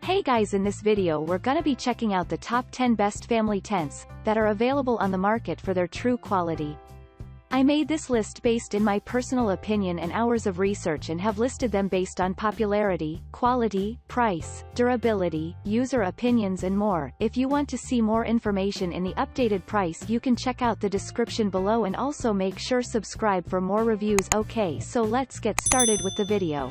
Hey guys, in this video we're gonna be checking out the top 10 best family tents that are available on the market for their true quality. I made this list based in my personal opinion and hours of research and have listed them based on popularity, quality, price, durability, user opinions and more. If you want to see more information in the updated price, you can check out the description below and also make sure subscribe for more reviews. Okay, so let's get started with the video.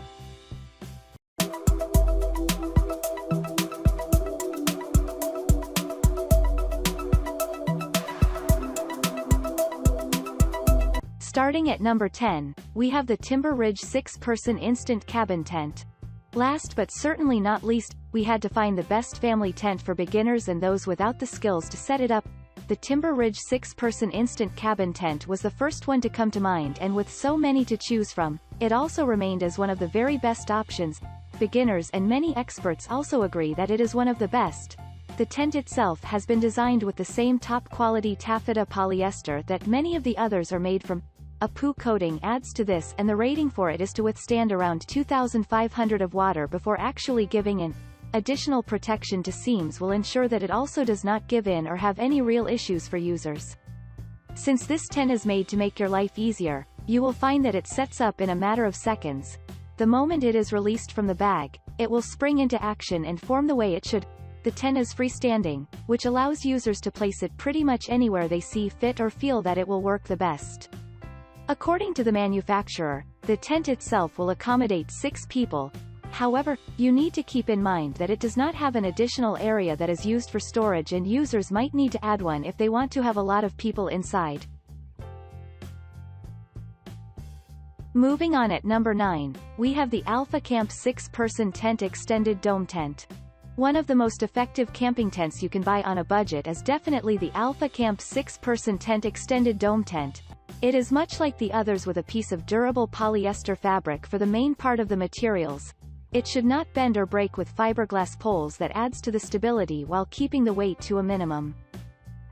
Starting at number 10, we have the Timber Ridge 6-person instant cabin tent. Last but certainly not least, we had to find the best family tent for beginners and those without the skills to set it up. The Timber Ridge 6-person instant cabin tent was the first one to come to mind, and with so many to choose from, it also remained as one of the very best options. Beginners and many experts also agree that it is one of the best. The tent itself has been designed with the same top-quality taffeta polyester that many of the others are made from. A PU coating adds to this, and the rating for it is to withstand around 2,500 of water before actually giving in. Additional protection to seams will ensure that it also does not give in or have any real issues for users. Since this tent is made to make your life easier, you will find that it sets up in a matter of seconds. The moment it is released from the bag, it will spring into action and form the way it should. The tent is freestanding, which allows users to place it pretty much anywhere they see fit or feel that it will work the best. According to the manufacturer, the tent itself will accommodate 6 people. However, you need to keep in mind that it does not have an additional area that is used for storage, and users might need to add one if they want to have a lot of people inside. Moving on, at number 9, we have the Alpha Camp 6-person tent extended dome tent. One of the most effective camping tents you can buy on a budget is definitely the Alpha Camp 6-person tent extended dome tent. It is much like the others with a piece of durable polyester fabric for the main part of the materials. It should not bend or break with fiberglass poles that adds to the stability while keeping the weight to a minimum.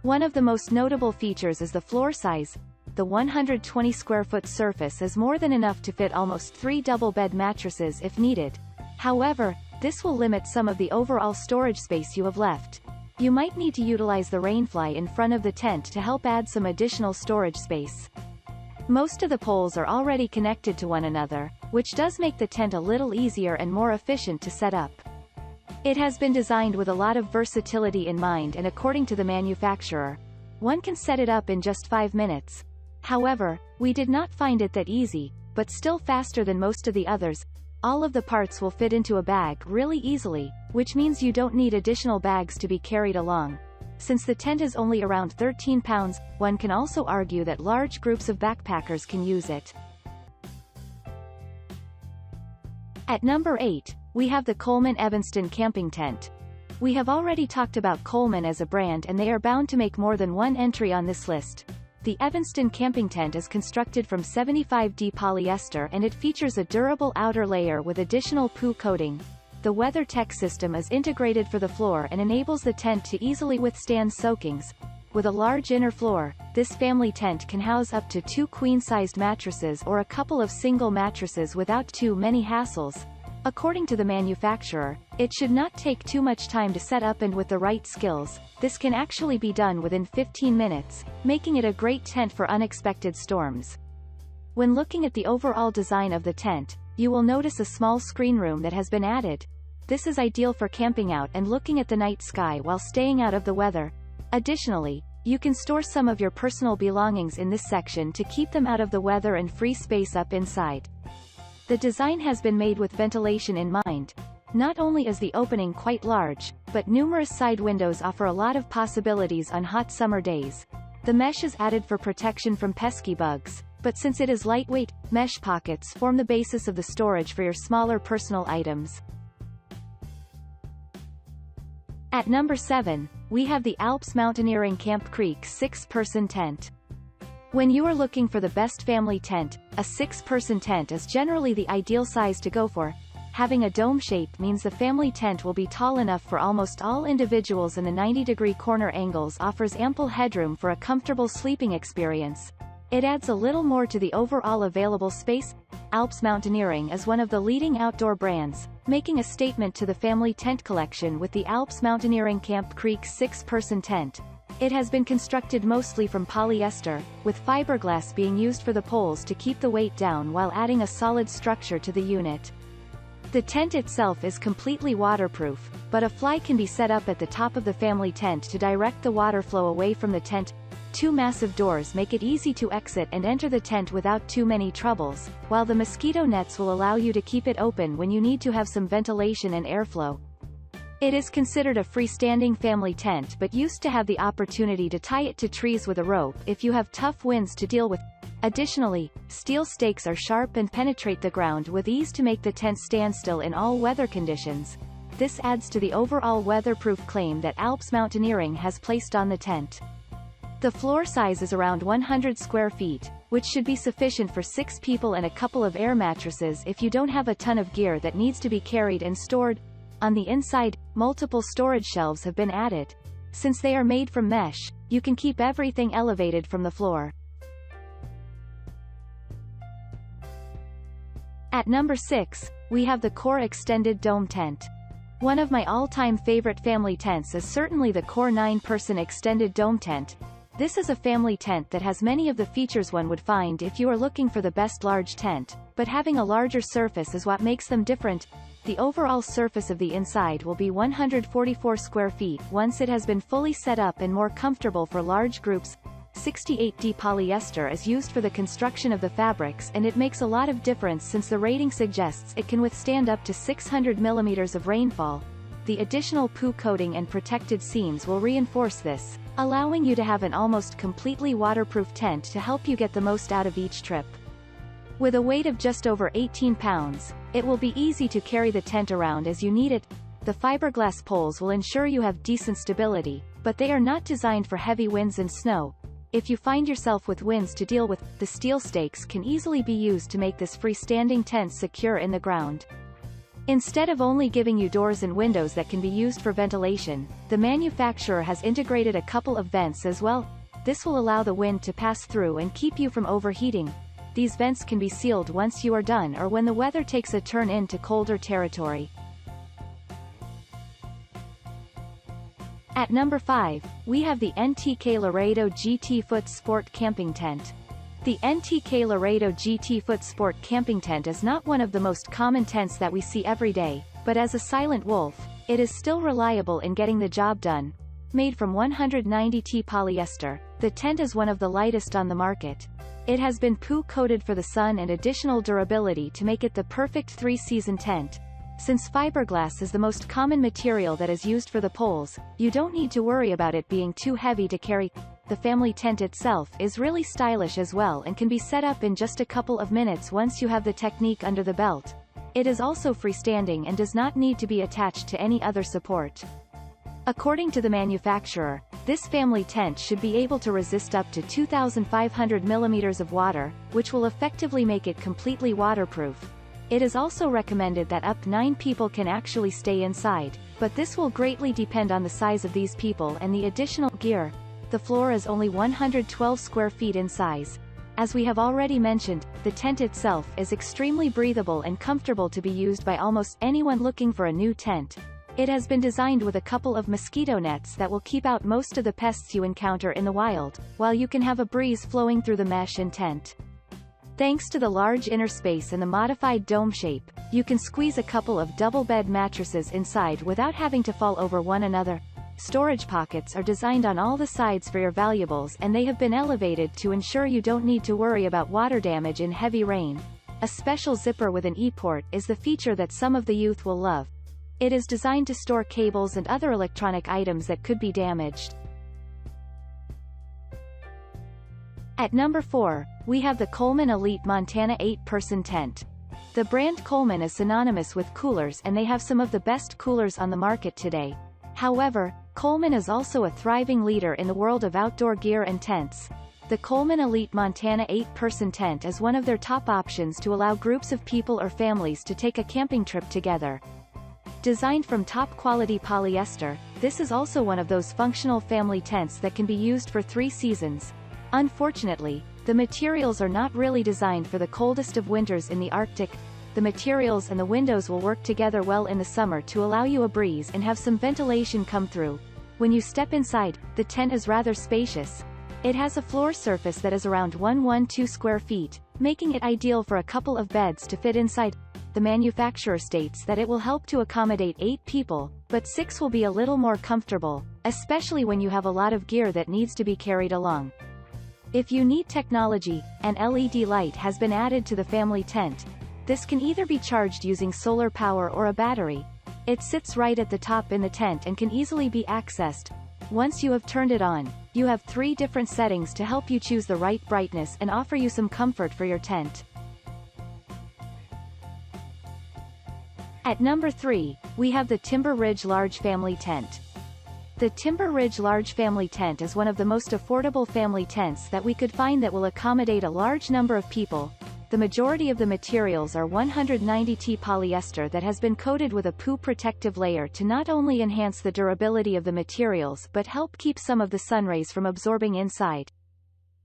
One of the most notable features is the floor size. The 120 square foot surface is more than enough to fit almost 3 double bed mattresses if needed. However, this will limit some of the overall storage space you have left. You might need to utilize the rainfly in front of the tent to help add some additional storage space. Most of the poles are already connected to one another, which does make the tent a little easier and more efficient to set up. It has been designed with a lot of versatility in mind, and according to the manufacturer, one can set it up in just 5 minutes. However, we did not find it that easy, but still faster than most of the others. All of the parts will fit into a bag really easily, which means you don't need additional bags to be carried along. Since the tent is only around 13 pounds, one can also argue that large groups of backpackers can use it. At number 8, we have the Coleman Evanston camping tent. We have already talked about Coleman as a brand, and they are bound to make more than one entry on this list. The Evanston camping tent is constructed from 75D polyester, and it features a durable outer layer with additional PU coating. The WeatherTech system is integrated for the floor and enables the tent to easily withstand soakings. With a large inner floor, this family tent can house up to 2 queen-sized mattresses or a couple of single mattresses without too many hassles. According to the manufacturer, it should not take too much time to set up, and with the right skills, this can actually be done within 15 minutes, making it a great tent for unexpected storms. When looking at the overall design of the tent, you will notice a small screen room that has been added. This is ideal for camping out and looking at the night sky while staying out of the weather. Additionally, you can store some of your personal belongings in this section to keep them out of the weather and free space up inside. The design has been made with ventilation in mind. Not only is the opening quite large, but numerous side windows offer a lot of possibilities on hot summer days. The mesh is added for protection from pesky bugs, but since it is lightweight, mesh pockets form the basis of the storage for your smaller personal items. At number 7, we have the ALPS Mountaineering Camp Creek 6-person tent. When you are looking for the best family tent, a 6-person tent is generally the ideal size to go for. Having a dome shape means the family tent will be tall enough for almost all individuals, and the 90-degree corner angles offers ample headroom for a comfortable sleeping experience. It adds a little more to the overall available space. ALPS Mountaineering is one of the leading outdoor brands, making a statement to the family tent collection with the ALPS Mountaineering Camp Creek 6-person tent. It has been constructed mostly from polyester, with fiberglass being used for the poles to keep the weight down while adding a solid structure to the unit. The tent itself is completely waterproof, but a fly can be set up at the top of the family tent to direct the water flow away from the tent. 2 massive doors make it easy to exit and enter the tent without too many troubles, while the mosquito nets will allow you to keep it open when you need to have some ventilation and airflow. It is considered a freestanding family tent but used to have the opportunity to tie it to trees with a rope if you have tough winds to deal with. Additionally, steel stakes are sharp and penetrate the ground with ease to make the tent stand still in all weather conditions. This adds to the overall weatherproof claim that ALPS Mountaineering has placed on the tent. The floor size is around 100 square feet, which should be sufficient for 6 people and a couple of air mattresses if you don't have a ton of gear that needs to be carried and stored. On the inside, multiple storage shelves have been added. Since they are made from mesh, you can keep everything elevated from the floor. At number 6, we have the Core Extended Dome Tent. One of my all-time favorite family tents is certainly the Core 9-person Extended Dome Tent. This is a family tent that has many of the features one would find if you are looking for the best large tent, but having a larger surface is what makes them different. The overall surface of the inside will be 144 square feet once it has been fully set up and more comfortable for large groups. 68D polyester is used for the construction of the fabrics, and it makes a lot of difference since the rating suggests it can withstand up to 600 millimeters of rainfall. The additional PU coating and protected seams will reinforce this, allowing you to have an almost completely waterproof tent to help you get the most out of each trip. With a weight of just over 18 pounds, it will be easy to carry the tent around as you need it. The fiberglass poles will ensure you have decent stability, but they are not designed for heavy winds and snow. If you find yourself with winds to deal with, the steel stakes can easily be used to make this freestanding tent secure in the ground. Instead of only giving you doors and windows that can be used for ventilation, the manufacturer has integrated a couple of vents as well. This will allow the wind to pass through and keep you from overheating. These vents can be sealed once you are done or when the weather takes a turn into colder territory. At number 5, we have the NTK Laredo GT Foot Sport Camping Tent. The NTK Laredo GT Foot Sport Camping Tent is not one of the most common tents that we see every day, but as a silent wolf, it is still reliable in getting the job done. Made from 190T polyester, the tent is one of the lightest on the market. It has been PU coated for the sun and additional durability to make it the perfect 3-season tent. Since fiberglass is the most common material that is used for the poles, you don't need to worry about it being too heavy to carry. The family tent itself is really stylish as well and can be set up in just a couple of minutes once you have the technique under the belt. It is also freestanding and does not need to be attached to any other support. According to the manufacturer, this family tent should be able to resist up to 2,500 millimeters of water, which will effectively make it completely waterproof. It is also recommended that up to 9 people can actually stay inside, but this will greatly depend on the size of these people and the additional gear. The floor is only 112 square feet in size. As we have already mentioned, the tent itself is extremely breathable and comfortable to be used by almost anyone looking for a new tent. It has been designed with a couple of mosquito nets that will keep out most of the pests you encounter in the wild, while you can have a breeze flowing through the mesh and tent. Thanks to the large inner space and the modified dome shape, you can squeeze a couple of double bed mattresses inside without having to fall over one another. Storage pockets are designed on all the sides for your valuables, and they have been elevated to ensure you don't need to worry about water damage in heavy rain. A special zipper with an e-port is the feature that some of the youth will love. It is designed to store cables and other electronic items that could be damaged. At number 4, we have the Coleman Elite Montana 8-person tent. The brand Coleman is synonymous with coolers, and they have some of the best coolers on the market today. However, Coleman is also a thriving leader in the world of outdoor gear and tents. The Coleman Elite Montana 8-person tent is one of their top options to allow groups of people or families to take a camping trip together. Designed from top-quality polyester, this is also one of those functional family tents that can be used for 3 seasons. Unfortunately, The materials are not really designed for the coldest of winters in the Arctic. The materials and the windows will work together well in the summer to allow you a breeze and have some ventilation come through. When you step inside, the tent is rather spacious. It has a floor surface that is around 112 square feet, making it ideal for a couple of beds to fit inside. The manufacturer states that it will help to accommodate 8 people, but 6 will be a little more comfortable, especially when you have a lot of gear that needs to be carried along. If you need technology, an LED light has been added to the family tent. This can either be charged using solar power or a battery. It sits right at the top in the tent and can easily be accessed. Once you have turned it on, you have 3 different settings to help you choose the right brightness and offer you some comfort for your tent. At number 3, we have the Timber Ridge Large Family Tent. The Timber Ridge Large Family Tent is one of the most affordable family tents that we could find that will accommodate a large number of people. The majority of the materials are 190T polyester that has been coated with a PU protective layer to not only enhance the durability of the materials but help keep some of the sun rays from absorbing inside.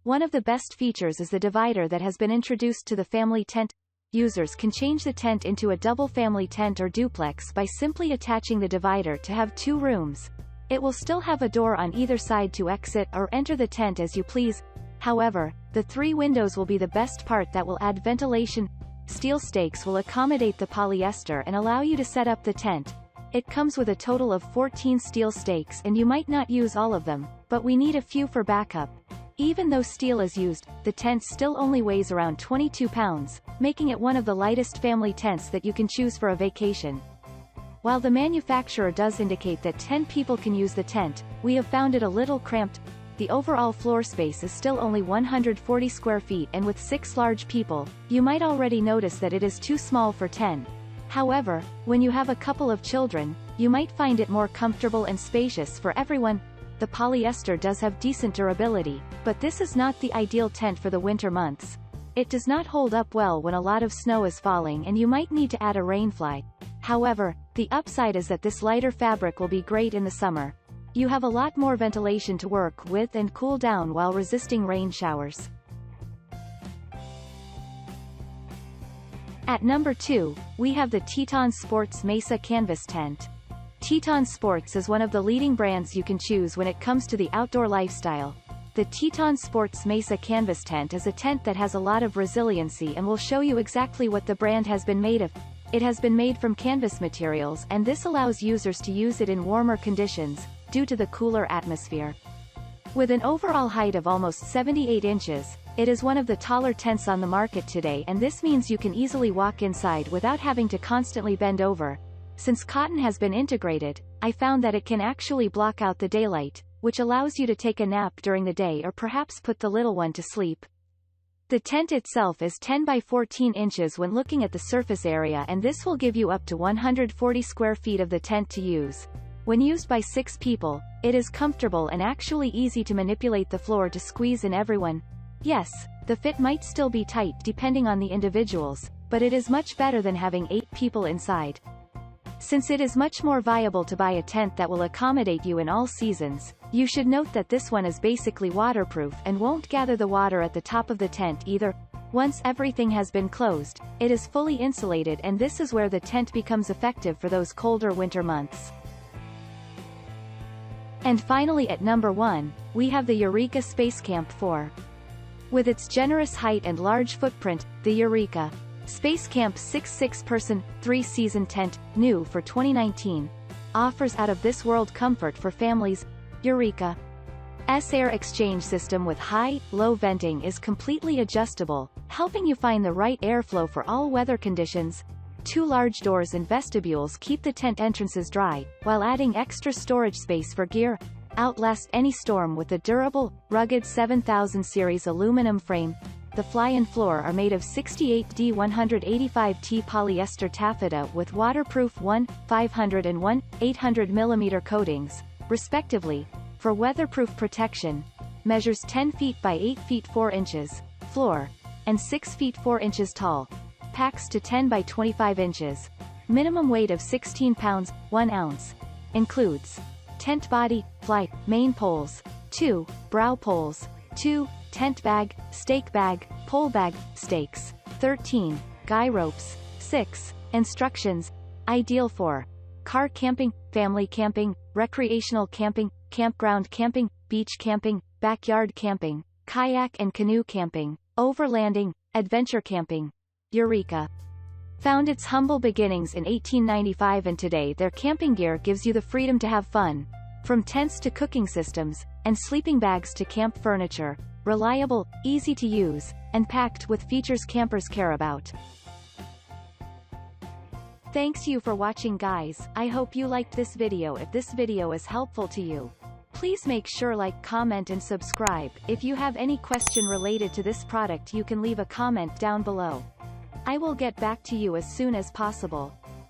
One of the best features is the divider that has been introduced to the family tent. Users can change the tent into a double family tent or duplex by simply attaching the divider to have 2 rooms. It will still have a door on either side to exit or enter the tent as you please. However, the 3 windows will be the best part that will add ventilation. Steel stakes will accommodate the polyester and allow you to set up the tent. It comes with a total of 14 steel stakes and you might not use all of them, but we need a few for backup. Even though steel is used, the tent still only weighs around 22 pounds, making it one of the lightest family tents that you can choose for a vacation. While the manufacturer does indicate that 10 people can use the tent, we have found it a little cramped. The overall floor space is still only 140 square feet, and with 6 large people, you might already notice that it is too small for 10. However, when you have a couple of children, you might find it more comfortable and spacious for everyone. The polyester does have decent durability, but this is not the ideal tent for the winter months. It does not hold up well when a lot of snow is falling and you might need to add a rainfly. However, the upside is that this lighter fabric will be great in the summer. You have a lot more ventilation to work with and cool down while resisting rain showers. At number 2, we have the TETON Sports Mesa Canvas Tent. TETON Sports is one of the leading brands you can choose when it comes to the outdoor lifestyle. The TETON Sports Mesa Canvas Tent is a tent that has a lot of resiliency and will show you exactly what the brand has been made of. It has been made from canvas materials, and this allows users to use it in warmer conditions, due to the cooler atmosphere. With an overall height of almost 78 inches, it is one of the taller tents on the market today, and this means you can easily walk inside without having to constantly bend over. Since cotton has been integrated, I found that it can actually block out the daylight, which allows you to take a nap during the day or perhaps put the little one to sleep. The tent itself is 10 by 14 inches when looking at the surface area, and this will give you up to 140 square feet of the tent to use. When used by 6 people, it is comfortable and actually easy to manipulate the floor to squeeze in everyone. Yes, the fit might still be tight depending on the individuals, but it is much better than having 8 people inside. Since it is much more viable to buy a tent that will accommodate you in all seasons, you should note that this one is basically waterproof and won't gather the water at the top of the tent either. Once everything has been closed, it is fully insulated, and this is where the tent becomes effective for those colder winter months. And finally, at number 1, we have the Eureka Space Camp 4. With its generous height and large footprint, the Eureka Space Camp 6-person, 3-season tent, new for 2019, offers out-of-this-world comfort for families. Eureka's air exchange system with high-low venting is completely adjustable, helping you find the right airflow for all weather conditions. 2 large doors and vestibules keep the tent entrances dry, while adding extra storage space for gear. Outlast any storm with the durable, rugged 7000 series aluminum frame. The fly-in floor are made of 68D 185T polyester taffeta with waterproof 500 and 800 mm coatings, respectively, for weatherproof protection. Measures 10 feet by 8 feet 4 inches, floor, and 6 feet 4 inches tall. Packs to 10 by 25 inches. Minimum weight of 16 pounds, 1 ounce. Includes tent body, fly, main poles, 2 brow poles, 2 tent bag, stake bag, pole bag, stakes. 13. Guy ropes. 6. Instructions. Ideal for car camping, family camping, recreational camping, campground camping, beach camping, backyard camping, kayak and canoe camping, overlanding, adventure camping. Eureka. Found its humble beginnings in 1895 and today their camping gear gives you the freedom to have fun. From tents to cooking systems, and sleeping bags to camp furniture. Reliable, easy to use, and packed with features campers care about. Thanks you for watching guys. I hope you liked this video. If this video is helpful to you, please make sure like, comment and subscribe. If you have any question related to this product you can leave a comment down below. I will get back to you as soon as possible.